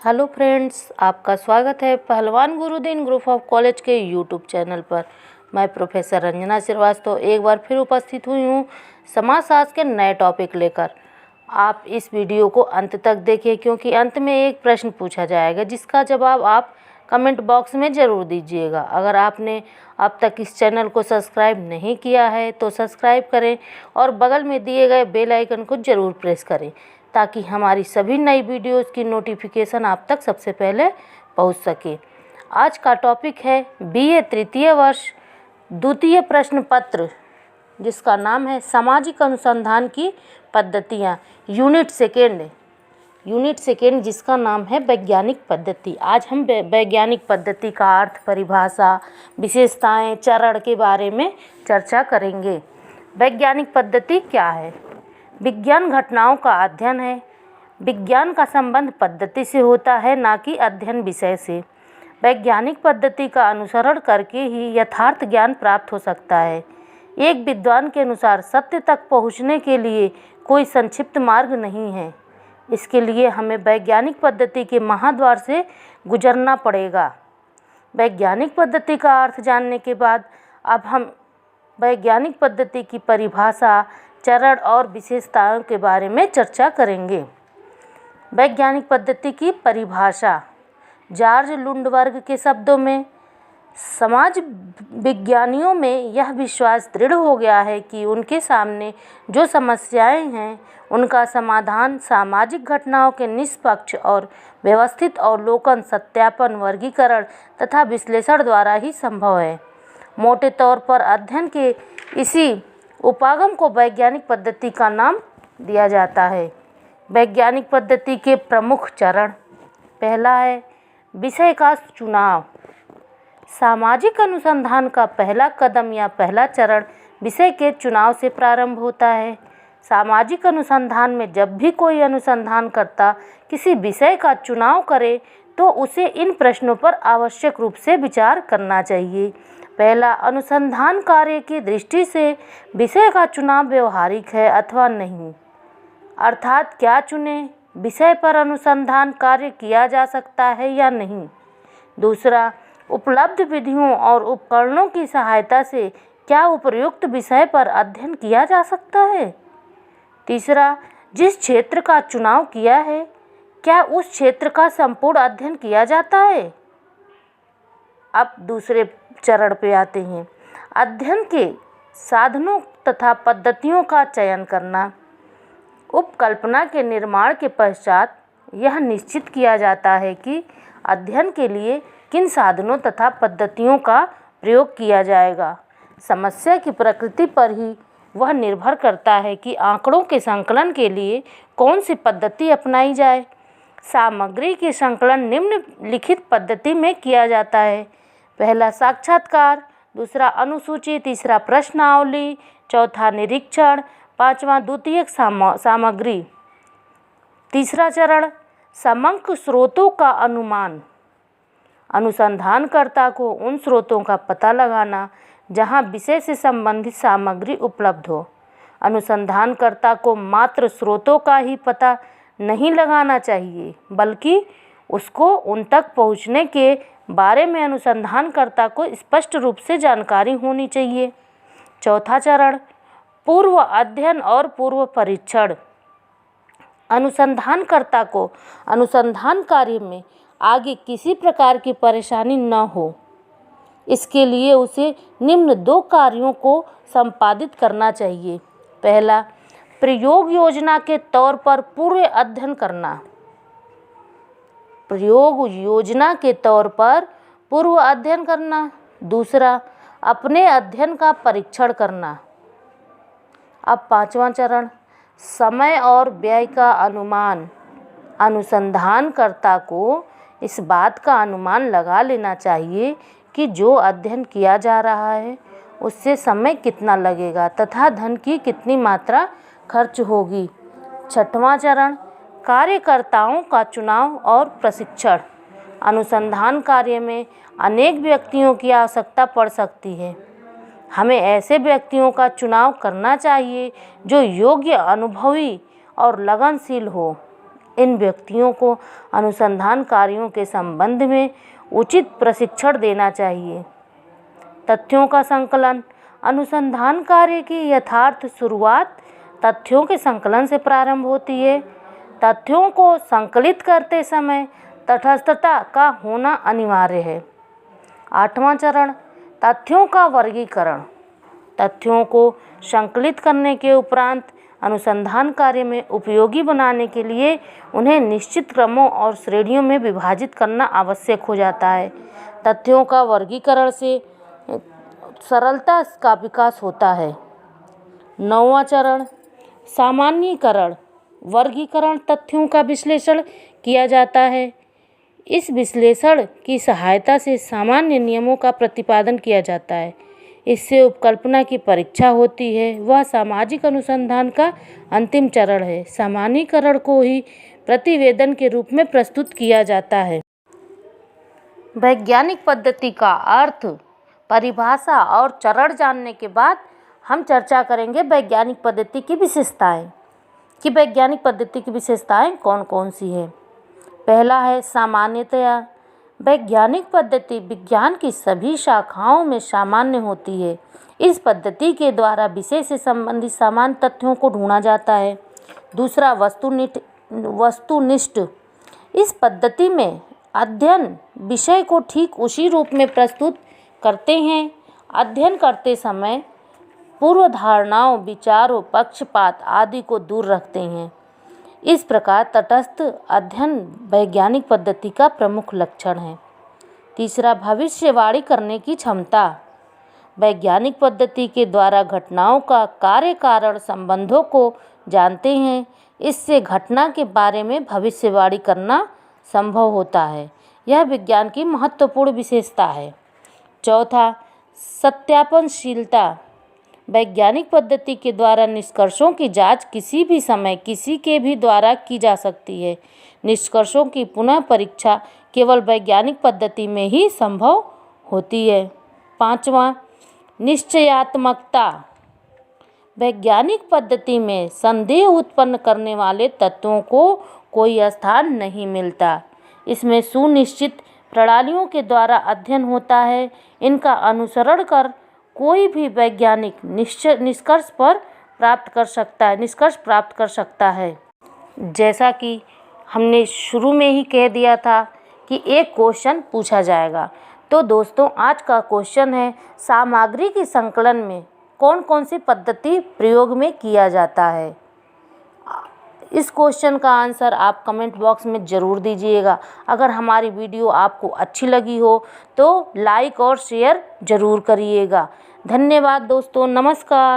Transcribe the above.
Hello friends, आपका स्वागत है पहलवान गुरुदीन ग्रुप ऑफ कॉलेज के यूट्यूब चैनल पर। मैं प्रोफेसर रंजना श्रीवास्तव एक बार फिर उपस्थित हुई हूँ समाजशास्त्र के नए टॉपिक लेकर। आप इस वीडियो को अंत तक देखिए क्योंकि अंत में एक प्रश्न पूछा जाएगा जिसका जवाब आप कमेंट बॉक्स में ज़रूर दीजिएगा। अगर आपने अब तक इस चैनल को सब्सक्राइब नहीं किया है तो सब्सक्राइब करें और बगल में दिए गए बेल आइकन को ज़रूर प्रेस करें ताकि हमारी सभी नई वीडियोज़ की नोटिफिकेशन आप तक सबसे पहले पहुंच सके। आज का टॉपिक है बीए तृतीय वर्ष द्वितीय प्रश्न पत्र जिसका नाम है सामाजिक अनुसंधान की पद्धतियाँ, यूनिट सेकेंड जिसका नाम है वैज्ञानिक पद्धति। आज हम वैज्ञानिक पद्धति का अर्थ, परिभाषा, विशेषताएं, चरण के बारे में चर्चा करेंगे। वैज्ञानिक पद्धति क्या है? विज्ञान घटनाओं का अध्ययन है। विज्ञान का संबंध पद्धति से होता है, ना कि अध्ययन विषय से। वैज्ञानिक पद्धति का अनुसरण करके ही यथार्थ ज्ञान प्राप्त हो सकता है। एक विद्वान के अनुसार सत्य तक पहुँचने के लिए कोई संक्षिप्त मार्ग नहीं है। इसके लिए हमें वैज्ञानिक पद्धति के महाद्वार से गुजरना पड़ेगा। वैज्ञानिक पद्धति का अर्थ जानने के बाद अब हम वैज्ञानिक पद्धति की परिभाषा, चरण और विशेषताओं के बारे में चर्चा करेंगे। वैज्ञानिक पद्धति की परिभाषा जॉर्ज लुंडबर्ग के शब्दों में, समाज विज्ञानियों में यह विश्वास दृढ़ हो गया है कि उनके सामने जो समस्याएं हैं उनका समाधान सामाजिक घटनाओं के निष्पक्ष और व्यवस्थित अवलोकन, सत्यापन, वर्गीकरण तथा विश्लेषण द्वारा ही संभव है। मोटे तौर पर अध्ययन के इसी उपागम को वैज्ञानिक पद्धति का नाम दिया जाता है। वैज्ञानिक पद्धति के प्रमुख चरण, पहला है विषय का चुनाव। सामाजिक अनुसंधान का पहला कदम या पहला चरण विषय के चुनाव से प्रारंभ होता है। सामाजिक अनुसंधान में जब भी कोई अनुसंधानकर्ता किसी विषय का चुनाव करे तो उसे इन प्रश्नों पर आवश्यक रूप से विचार करना चाहिए। पहला, अनुसंधान कार्य की दृष्टि से विषय का चुनाव व्यवहारिक है अथवा नहीं, अर्थात क्या चुने विषय पर अनुसंधान कार्य किया जा सकता है या नहीं। दूसरा, उपलब्ध विधियों और उपकरणों की सहायता से क्या उपयुक्त विषय पर अध्ययन किया जा सकता है। तीसरा, जिस क्षेत्र का चुनाव किया है क्या उस क्षेत्र का संपूर्ण अध्ययन किया जाता है। अब दूसरे चरण पे आते हैं, अध्ययन के साधनों तथा पद्धतियों का चयन करना। उपकल्पना के निर्माण के पश्चात यह निश्चित किया जाता है कि अध्ययन के लिए किन साधनों तथा पद्धतियों का प्रयोग किया जाएगा। समस्या की प्रकृति पर ही वह निर्भर करता है कि आंकड़ों के संकलन के लिए कौन सी पद्धति अपनाई जाए। सामग्री के संकलन निम्नलिखित पद्धति में किया जाता है। पहला, साक्षात्कार। दूसरा, अनुसूची। तीसरा, प्रश्नावली। चौथा, निरीक्षण। पांचवा, द्वितीयक सामग्री। तीसरा चरण, समंक स्रोतों का अनुमान। अनुसंधानकर्ता को उन स्रोतों का पता लगाना जहां विषय से संबंधित सामग्री उपलब्ध हो। अनुसंधानकर्ता को मात्र स्रोतों का ही पता नहीं लगाना चाहिए बल्कि उसको उन तक पहुंचने के बारे में अनुसंधानकर्ता को स्पष्ट रूप से जानकारी होनी चाहिए। चौथा चरण, पूर्व अध्ययन और पूर्व परीक्षण। अनुसंधानकर्ता को अनुसंधान कार्य में आगे किसी प्रकार की परेशानी न हो, इसके लिए उसे निम्न दो कार्यों को संपादित करना चाहिए। पहला, प्रयोग योजना के तौर पर पूर्व अध्ययन करना। प्रयोग योजना के तौर पर पूर्व अध्ययन करना। दूसरा, अपने अध्ययन का परीक्षण करना। अब पांचवा चरण, समय और व्यय का अनुमान। अनुसंधानकर्ता को इस बात का अनुमान लगा लेना चाहिए कि जो अध्ययन किया जा रहा है उससे समय कितना लगेगा तथा धन की कितनी मात्रा खर्च होगी। छठवां चरण, कार्यकर्ताओं का चुनाव और प्रशिक्षण। अनुसंधान कार्य में अनेक व्यक्तियों की आवश्यकता पड़ सकती है। हमें ऐसे व्यक्तियों का चुनाव करना चाहिए जो योग्य, अनुभवी और लगनशील हो। इन व्यक्तियों को अनुसंधान कार्यों के संबंध में उचित प्रशिक्षण देना चाहिए। तथ्यों का संकलन। अनुसंधान कार्य की यथार्थ शुरुआत तथ्यों के संकलन से प्रारंभ होती है। तथ्यों को संकलित करते समय तटस्थता का होना अनिवार्य है। 8वां चरण, तथ्यों का वर्गीकरण। तथ्यों को संकलित करने के उपरांत अनुसंधान कार्य में उपयोगी बनाने के लिए उन्हें निश्चित क्रमों और श्रेणियों में विभाजित करना आवश्यक हो जाता है। तथ्यों का वर्गीकरण से सरलता का विकास होता है। 9वां चरण, सामान्यीकरण। वर्गीकरण तथ्यों का विश्लेषण किया जाता है। इस विश्लेषण की सहायता से सामान्य नियमों का प्रतिपादन किया जाता है। इससे उपकल्पना की परीक्षा होती है। वह सामाजिक अनुसंधान का अंतिम चरण है। सामान्यीकरण को ही प्रतिवेदन के रूप में प्रस्तुत किया जाता है। वैज्ञानिक पद्धति का अर्थ, परिभाषा और चरण जानने के बाद हम चर्चा करेंगे वैज्ञानिक पद्धति की विशेषताएं कि वैज्ञानिक पद्धति की विशेषताएं कौन कौन सी है। पहला है सामान्यतया। वैज्ञानिक पद्धति विज्ञान की सभी शाखाओं में सामान्य होती है। इस पद्धति के द्वारा विषय से संबंधित सामान्य तथ्यों को ढूंढा जाता है। दूसरा, वस्तुनिष्ठ। इस पद्धति में अध्ययन विषय को ठीक उसी रूप में प्रस्तुत करते हैं। अध्ययन करते समय पूर्व धारणाओं, विचारों, पक्षपात आदि को दूर रखते हैं। इस प्रकार तटस्थ अध्ययन वैज्ञानिक पद्धति का प्रमुख लक्षण है। तीसरा, भविष्यवाणी करने की क्षमता। वैज्ञानिक पद्धति के द्वारा घटनाओं का कार्य कारण संबंधों को जानते हैं। इससे घटना के बारे में भविष्यवाणी करना संभव होता है। यह विज्ञान की महत्वपूर्ण विशेषता है। चौथा, सत्यापनशीलता। वैज्ञानिक पद्धति के द्वारा निष्कर्षों की जांच किसी भी समय किसी के भी द्वारा की जा सकती है। निष्कर्षों की पुनः परीक्षा केवल वैज्ञानिक पद्धति में ही संभव होती है। 5वां, निश्चयात्मकता। वैज्ञानिक पद्धति में संदेह उत्पन्न करने वाले तत्वों को कोई स्थान नहीं मिलता। इसमें सुनिश्चित प्रणालियों के द्वारा अध्ययन होता है। इनका अनुसरण कर कोई भी वैज्ञानिक निष्कर्ष प्राप्त कर सकता है। जैसा कि हमने शुरू में ही कह दिया था कि एक क्वेश्चन पूछा जाएगा। तो दोस्तों, आज का क्वेश्चन है, सामग्री के संकलन में कौन कौन सी पद्धति प्रयोग में किया जाता है। इस क्वेश्चन का आंसर आप कमेंट बॉक्स में ज़रूर दीजिएगा। अगर हमारी वीडियो आपको अच्छी लगी हो तो लाइक और शेयर ज़रूर करिएगा। धन्यवाद दोस्तों, नमस्कार।